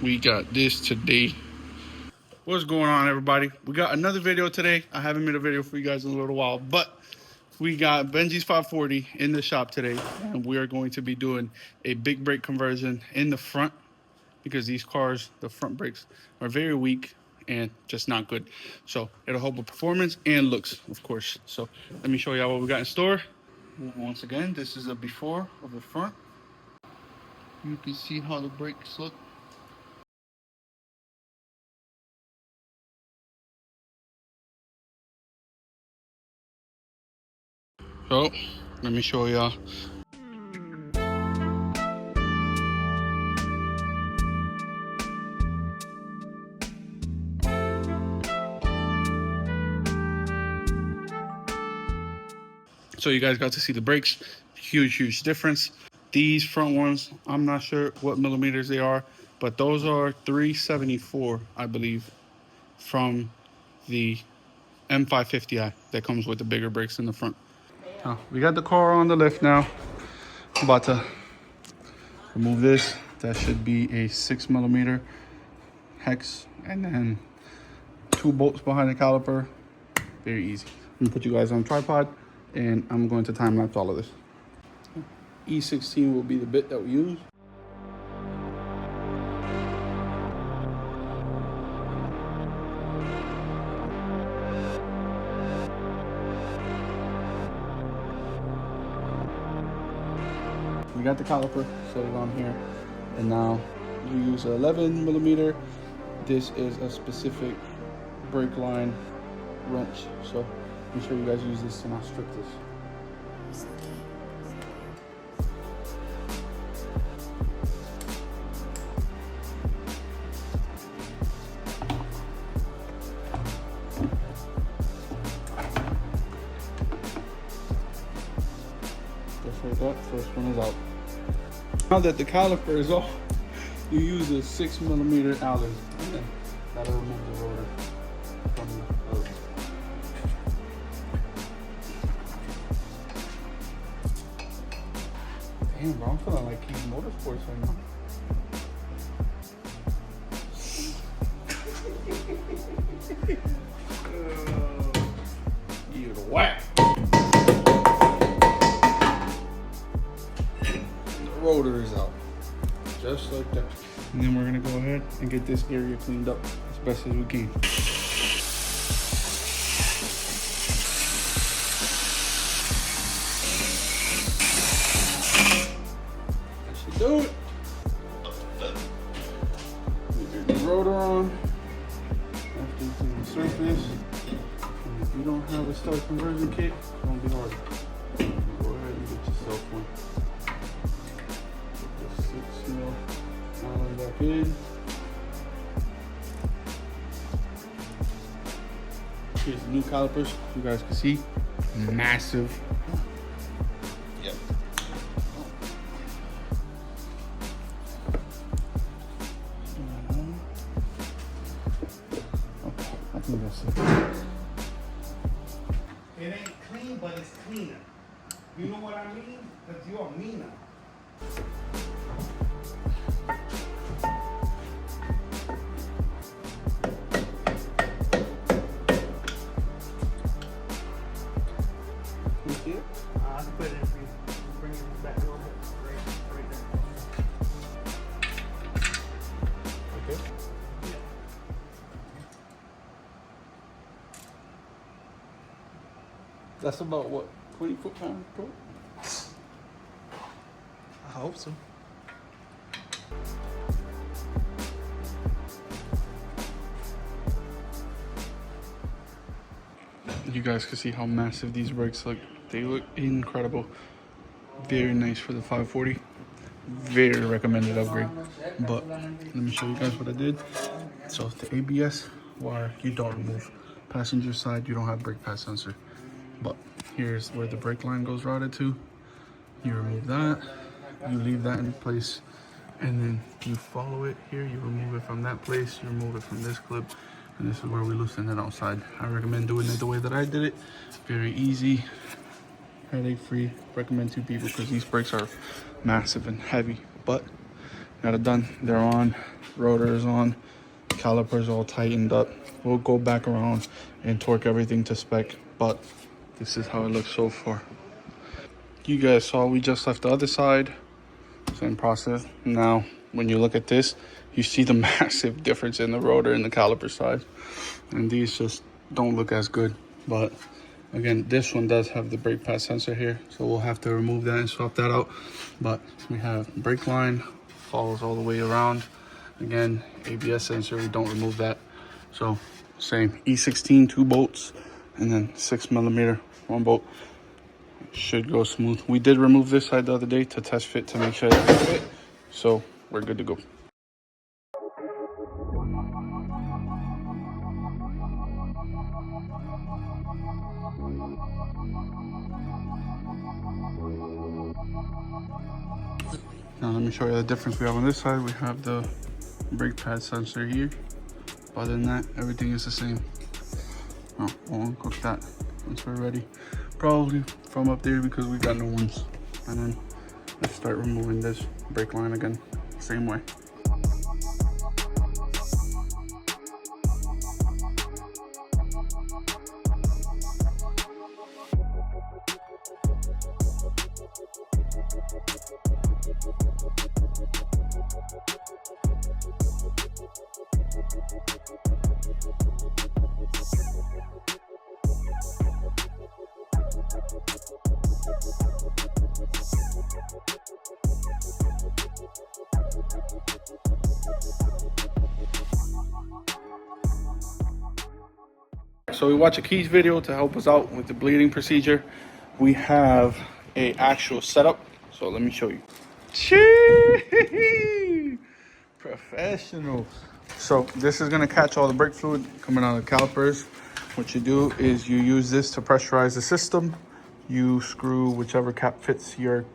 We got this today. What's going on, everybody? We got another video today. I haven't made a video for you guys in a little while, but we got Benji's 540 in the shop today, and we are going to be doing a big brake conversion in the front because these cars, the front brakes are very weak and just not good. So it'll help with performance and looks, of course. So let me show y'all what we got in store. Once again, this is a before of the front. You can see how the brakes look. So let me show y'all. So you guys got to see the brakes. Huge difference. These front ones, I'm not sure what millimeters they are, but those are 374, I believe, from the m550i that comes with the bigger brakes in the front. We got the car on the lift now. I'm about to remove this. That should be a 6mm hex, and then 2 bolts behind the caliper. Very easy. I'm gonna put you guys on tripod, and I'm going to time lapse all of this. E16 will be the bit that we use. We got the caliper set it on here, and now we use 11mm. This is a specific brake line wrench, so make sure you guys use this to not strip this. Just like that, first one is out. Now that the caliper is off, you use a 6mm Allen, and then that'll remove the rotor from the rotor. Damn, bro, I'm feeling like Keith Motorsports right now. You the whack. The rotor is out. Just like that. And then we're gonna go ahead and get this area cleaned up as best as we can. That should do it. Get the rotor on after you clean the surface. And if you don't have a start conversion kit, don't be hard. Go ahead and get yourself one. Put the 6mm Allen back in. Here's the new calipers. You guys can see, massive. Yep. Okay, I think that's it. It ain't clean, but it's cleaner. You know what I mean? Because you're meaner. You see it? I can put it in for you. Bring it back over right there. Okay. That's about what, 20 foot-pounds torque? I hope so. You guys can see how massive these brakes look. They look incredible. Very nice for the 540. Very recommended upgrade. But let me show you guys what I did. So the ABS wire, you don't remove. Passenger side, you don't have brake pad sensor. But here's where the brake line goes routed to. You remove that. You leave that in place. And then you follow it here. You remove it from that place. You remove it from this clip. And this is where we loosen it outside. I recommend doing it the way that I did it. Very easy, headache free. Recommend 2 people because these brakes are massive and heavy. But got it done. They're on. rotor is on, calipers all tightened up. We'll go back around and torque everything to spec, but this is how it looks so far. You guys saw we just left the other side, same process. Now when you look at this, you see the massive difference in the rotor and the caliper size, and these just don't look as good. But again, this one does have the brake pad sensor here, so we'll have to remove that and swap that out. But we have brake line, follows all the way around. Again, ABS sensor, we don't remove that. So same, E16 2 bolts, and then 6mm 1 bolt. Should go smooth. We did remove this side the other day to test fit to make sure that it fit, so we're good to go. Now let me show you the difference we have on this side. We have the brake pad sensor here. Other than that, everything is the same. Oh, we'll uncook that once we're ready. Probably from up there because we got new ones. And then let's start removing this brake line again, same way. So we watch a Keys video to help us out with the bleeding procedure. We have a actual setup, so let me show you. Chee! Professional. So this is gonna catch all the brake fluid coming out of the calipers. What you do is you use this to pressurize the system. You screw whichever cap fits your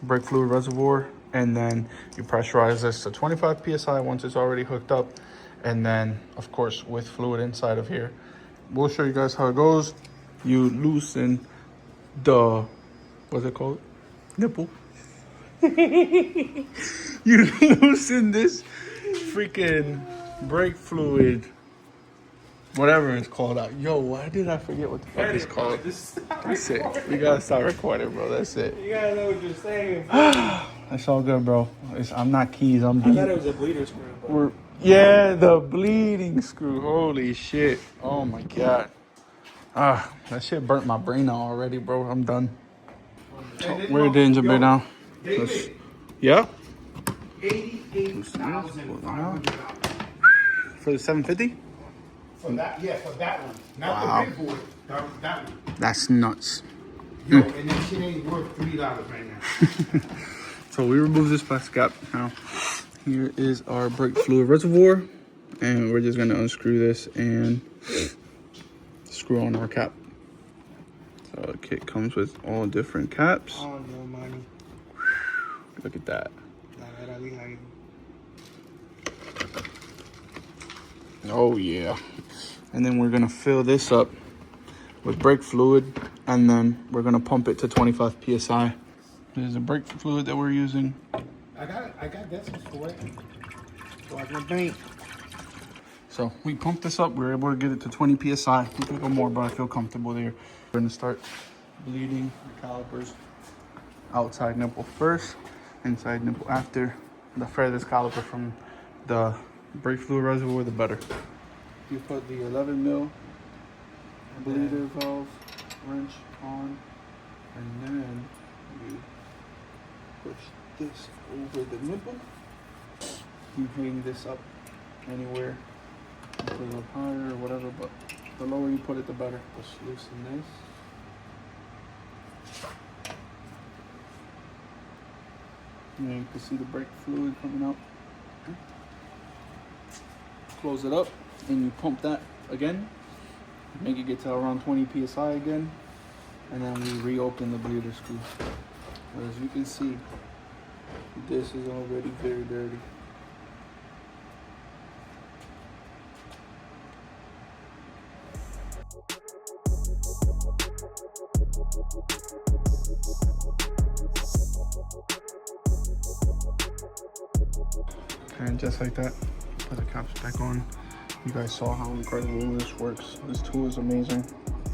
brake fluid reservoir, and then you pressurize this to 25 psi once it's already hooked up. And then of course with fluid inside of here, we'll show you guys how it goes. You loosen the, what's it called, nipple. You loosen this freaking brake fluid, whatever it's called out. Yo, why did I forget what the fuck it's called? That's it. We gotta start recording, bro. That's it. You gotta know what you're saying. That's all good, bro. I'm not Keys. I'm I thought it was a bleeder screw. But... Yeah, the bleeding screw. Holy shit. Oh my god. That shit burnt my brain out already, bro. I'm done. So, where the engine bay now? Yeah? $88,500. For the 750? For that, yeah, for that one. Not Wow. the big boy. That one. That's nuts. Yo, and that shit ain't worth $3 right now. So we remove this plastic cap. Now, here is our brake fluid reservoir, and we're just gonna unscrew this and screw on our cap. So the kit comes with all different caps. Oh, no money. Look at that. Oh yeah. And then we're gonna fill this up with brake fluid, and then we're gonna pump it to 25 psi. This is the brake fluid that we're using. I got this for it. So I can bank. So we pumped this up. We were able to get it to 20 psi. We could go more, but I feel comfortable there. We're gonna start bleeding the calipers. Outside nipple first, inside nipple after. The furthest caliper from the brake fluid reservoir, the better. You put the 11mm bleeder valve wrench on, and then you push this over the nipple. You hang this up anywhere, you put it up higher or whatever, but the lower you put it, the better. Just loosen this. And you can see the brake fluid coming out. Close it up, and you pump that again. Make it get to around 20 psi again, and then we reopen the bleeder screw. As you can see, this is already very dirty. And just like that, put the caps back on. You guys saw how incredible this works. This tool is amazing.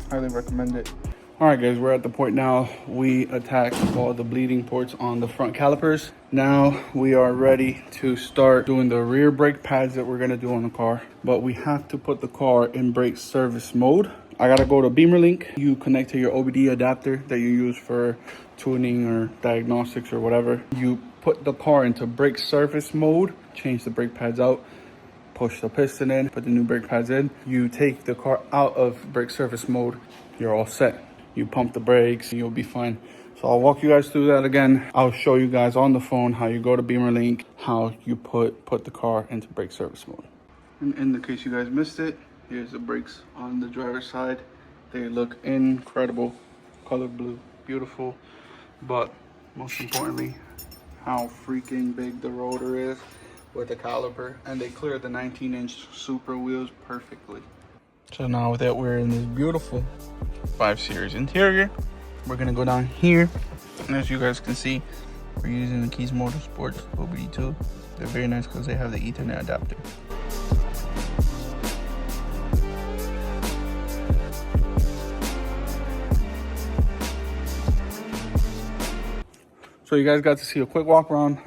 Highly recommend it. All right, guys, we're at the point now. We attacked all the bleeding ports on the front calipers. Now we are ready to start doing the rear brake pads that we're gonna do on the car. But we have to put the car in brake service mode. I gotta go to Beamer Link. You connect to your OBD adapter that you use for tuning or diagnostics or whatever. You put the car into brake service mode, change the brake pads out, push the piston in, put the new brake pads in. You take the car out of brake service mode, you're all set. You pump the brakes, you'll be fine. So I'll walk you guys through that again. I'll show you guys on the phone how you go to Beamer Link, how you put the car into brake service mode. And in the case you guys missed it, here's the brakes on the driver's side. They look incredible, color blue, beautiful. But most importantly, how freaking big the rotor is with the caliper, and they clear the 19-inch super wheels perfectly. So now that we're in this beautiful 5 Series interior, we're gonna go down here, and as you guys can see, we're using the Keys Motorsports OBD2. They're very nice because they have the Ethernet adapter. So you guys got to see a quick walk around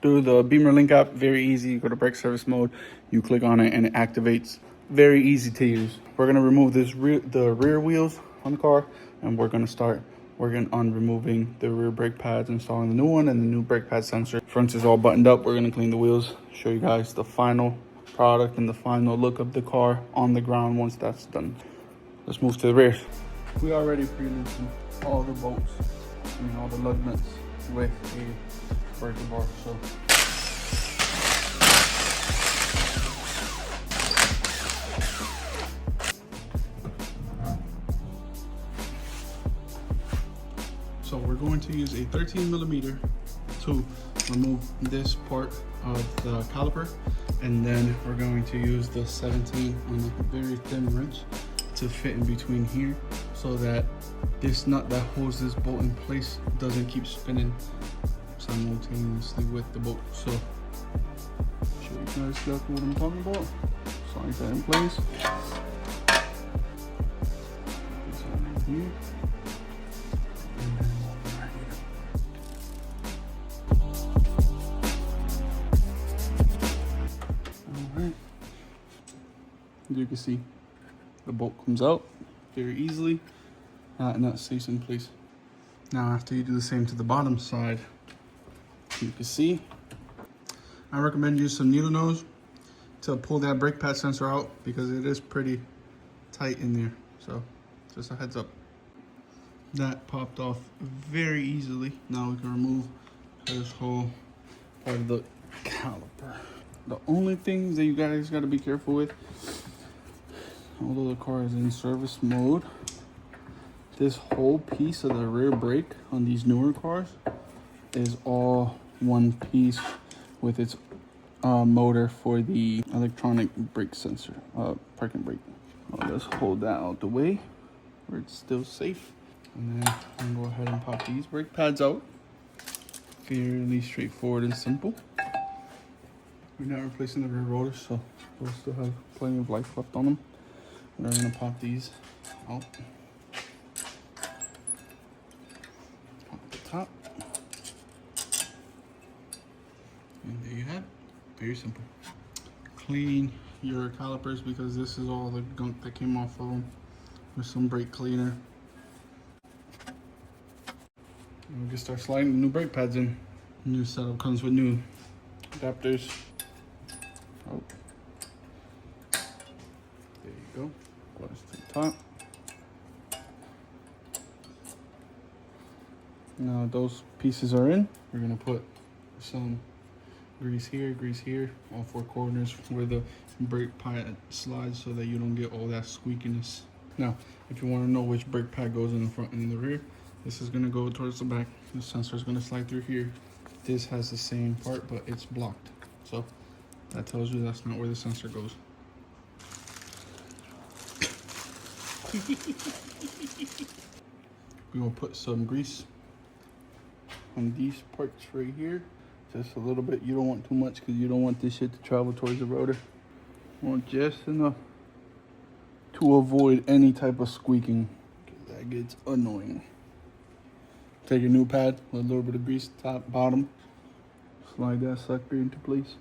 through the Beamer Link app. Very easy. You go to brake service mode, you click on it, and it activates. Very easy to use. We're gonna remove the rear wheels on the car, and we're gonna start working on removing the rear brake pads, installing the new one and the new brake pad sensor. Front is all buttoned up. We're gonna clean the wheels, show you guys the final product and the final look of the car on the ground once that's done. Let's move to the rear. We already pre-loosened all the bolts, all the lug nuts with a breaker bar. So we're going to use a 13mm to remove this part of the caliper, and then we're going to use the 17 on a very thin wrench to fit in between here, so that this nut that holds this bolt in place doesn't keep spinning simultaneously with the bolt. So show you guys exactly what I'm talking about. Slide that in place. This one right here. And then one right here. Alright. As you can see, the bolt comes out very easily, and that stays in place. Now after you do the same to the bottom side, you can see, I recommend use some needle nose to pull that brake pad sensor out, because it is pretty tight in there. So just a heads up. That popped off very easily. Now we can remove this whole part of the caliper. The only thing that you guys got to be careful with, although the car is in service mode, this whole piece of the rear brake on these newer cars is all one piece with its motor for the electronic brake sensor, parking brake. Let's hold that out the way where it's still safe. And then I'm gonna go ahead and pop these brake pads out. Fairly straightforward and simple. We're not replacing the rear rotors, so we'll still have plenty of life left on them. We're gonna pop these out. Pop the top. And there you have it. Very simple. Clean your calipers, because this is all the gunk that came off of them, with some brake cleaner. And we can start sliding the new brake pads in. New setup comes with new adapters. Oh. There you go. Close to the top. Now those pieces are in. We're gonna put some grease here, all 4 corners where the brake pad slides, so that you don't get all that squeakiness. Now, if you want to know which brake pad goes in the front and in the rear, this is gonna go towards the back. The sensor is gonna slide through here. This has the same part, but it's blocked. So that tells you that's not where the sensor goes. We're gonna put some grease on these parts right here. Just a little bit. You don't want too much because you don't want this shit to travel towards the rotor. You want just enough to avoid any type of squeaking. That gets annoying. Take your new pad with a little bit of grease, top, bottom. Slide that sucker into place.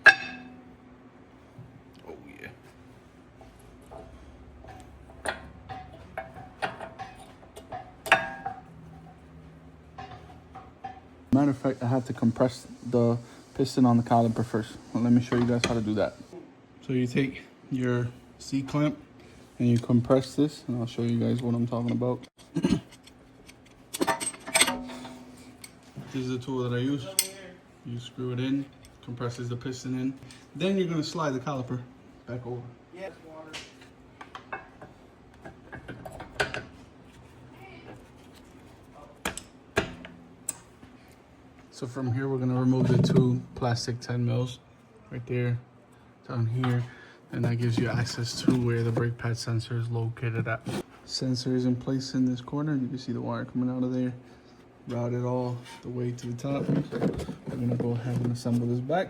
Oh yeah. Matter of fact, I have to compress the piston on the caliper first. Well, let me show you guys how to do that. So you take your C-clamp and you compress this, and I'll show you guys what I'm talking about. This is the tool that I use. You screw it in, compresses the piston in. Then you're gonna slide the caliper back over. Yes, water. So from here, we're gonna remove the two plastic 10 mils right there, down here, and that gives you access to where the brake pad sensor is located at. Sensor is in place in this corner. You can see the wire coming out of there. Route it all the way to the top. So we're gonna go ahead and assemble this back.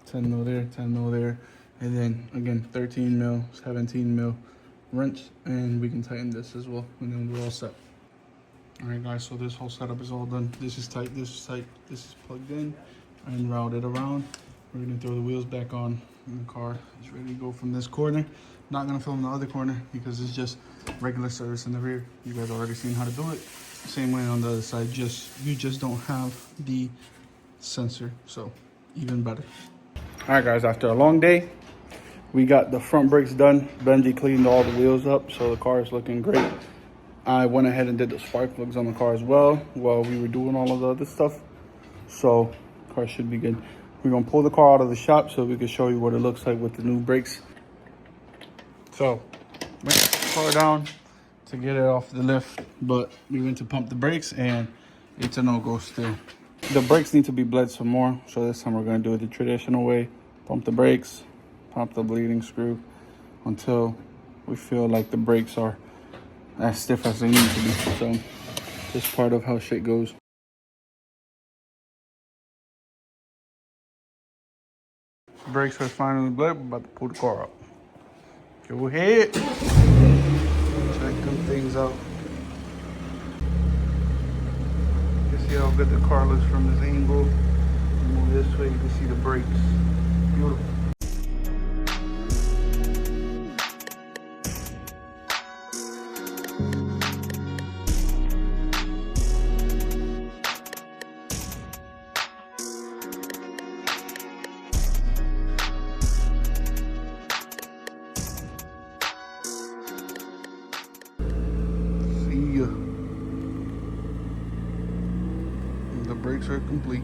10 mil there, 10 mil there, and then again 13 mil, 17 mil wrench, and we can tighten this as well, and then we're all set. All right, guys, so this whole setup is all done. This is tight, this is tight, this is plugged in and routed around. We're gonna throw the wheels back on, and the car is ready to go from this corner. Not gonna film the other corner because it's just regular service in the rear. You guys already seen how to do it. Same way on the other side, you just don't have the sensor, so even better. All right, guys, after a long day, we got the front brakes done. Benji cleaned all the wheels up, so the car is looking great. I went ahead and did the spark plugs on the car as well while we were doing all of the other stuff. So the car should be good. We're gonna pull the car out of the shop so we can show you what it looks like with the new brakes. So went the car down to get it off the lift, but we went to pump the brakes and it's a no-go still. The brakes need to be bled some more, so this time we're gonna do it the traditional way. Pump the brakes, pump the bleeding screw until we feel like the brakes are as stiff as they need to be. So just part of how shit goes. Brakes are finally bled. We're about to pull the car up. Go ahead. Check them things out. You can see how good the car looks from this angle. Move this way, you can see the brakes. Beautiful. The brakes are complete.